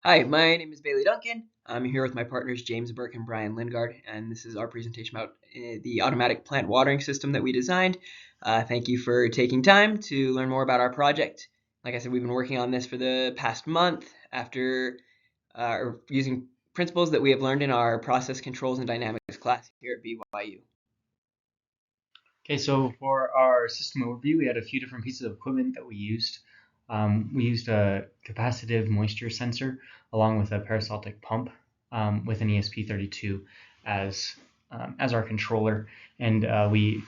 Hi, my name is Bailey Duncan. I'm here with my partners James Burke and Brian Lingard, and this is our presentation about the automatic plant watering system that we designed. Thank you for taking time to learn more about our project. Like I said, we've been working on this for the past month after using principles that we have learned in our process controls and dynamics class here at BYU. Okay, so for our system overview, we had a few different pieces of equipment that we used. We used a capacitive moisture sensor along with a peristaltic pump with an ESP32 as our controller, and we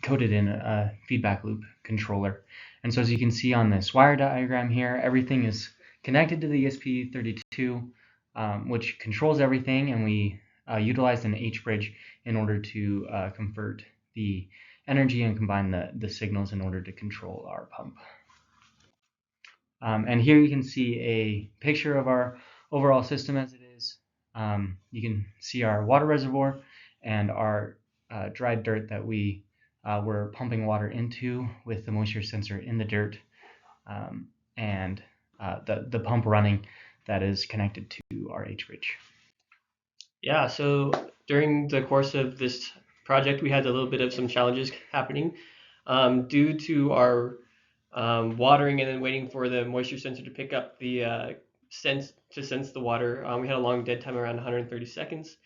coded in a feedback loop controller. And so as you can see on this wire diagram here, everything is connected to the ESP32, which controls everything, and we utilized an H-bridge in order to convert the energy and combine the signals in order to control our pump. And here you can see a picture of our overall system as it is. You can see our water reservoir and our dried dirt that we were pumping water into with the moisture sensor in the dirt, and the pump running that is connected to our H-bridge. Yeah, so during the course of this project, we had a little bit of some challenges happening due to our watering and then waiting for the moisture sensor to pick up the sense the water. We had a long dead time around 130 seconds.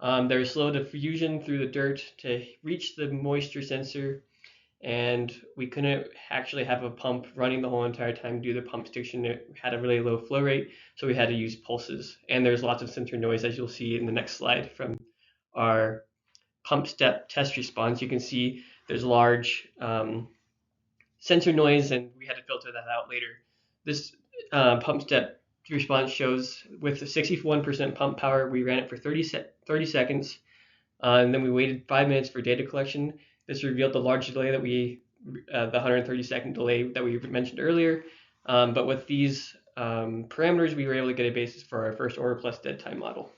There was slow diffusion through the dirt to reach the moisture sensor, and we couldn't actually have a pump running the whole entire time due to the pump station. It had a really low flow rate, so we had to use pulses. And there's lots of sensor noise, as you'll see in the next slide from our pump step test response. You can see there's large sensor noise, and we had to filter that out later. This pump step response shows with the 61% pump power, we ran it for 30 seconds, and then we waited 5 minutes for data collection. This revealed the large delay that the 130-second delay that we mentioned earlier. But with these parameters, we were able to get a basis for our first order plus dead time model.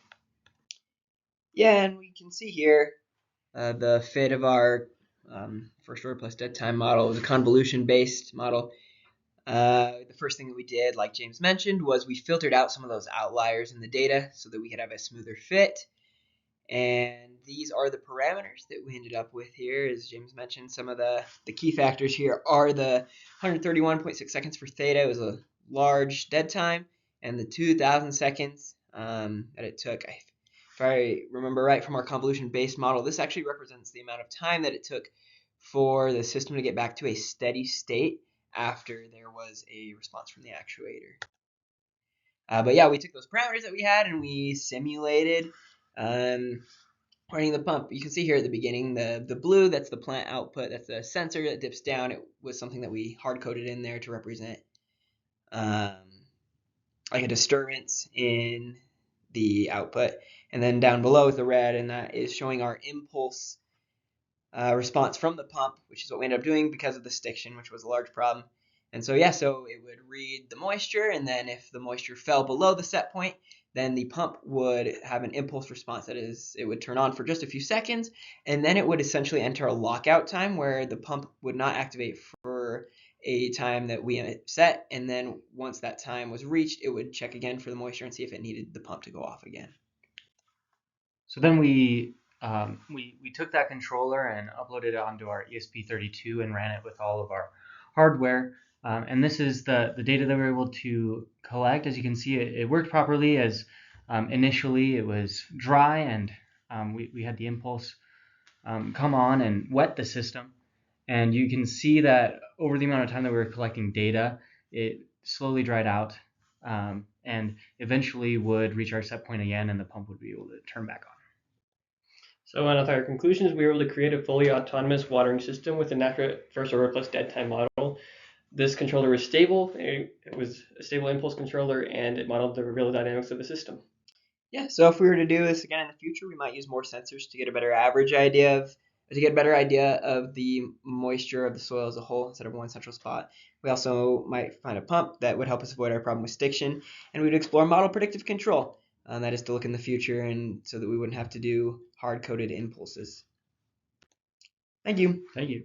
Yeah, and we can see here the fit of our first order plus dead time model. It was a convolution-based model. The first thing that we did, like James mentioned, was we filtered out some of those outliers in the data so that we could have a smoother fit. And these are the parameters that we ended up with here. As James mentioned, some of the key factors here are the 131.6 seconds for theta. It was a large dead time, and the 2,000 seconds that it took. If I remember right from our convolution-based model, this actually represents the amount of time that it took for the system to get back to a steady state after there was a response from the actuator. But yeah, we took those parameters that we had and we simulated running the pump. You can see here at the beginning, the blue, that's the plant output. That's the sensor that dips down. It was something that we hard-coded in there to represent like a disturbance in the output. And then down below is the red, and that is showing our impulse response from the pump, which is what we ended up doing because of the stiction, which was a large problem. And so yeah, so it would read the moisture, and then if the moisture fell below the set point, then the pump would have an impulse response. That is, it would turn on for just a few seconds, and then it would essentially enter a lockout time where the pump would not activate for a time that we set, and then once that time was reached, it would check again for the moisture and see if it needed the pump to go off again. So then we took that controller and uploaded it onto our ESP32 and ran it with all of our hardware. And this is the data that we were able to collect. As you can see, it worked properly as initially it was dry, and we had the impulse come on and wet the system. And you can see that over the amount of time that we were collecting data, it slowly dried out and eventually would reach our set point again, and the pump would be able to turn back on. So one of our conclusions, we were able to create a fully autonomous watering system with an accurate first order plus dead time model. This controller was stable. It was a stable impulse controller, and it modeled the real dynamics of the system. Yeah, so if we were to do this again in the future, we might use more sensors to get a better idea of the moisture of the soil as a whole instead of one central spot. We also might find a pump that would help us avoid our problem with stiction, and we'd explore model predictive control. That is to look in the future and so that we wouldn't have to do hard-coded impulses. Thank you. Thank you.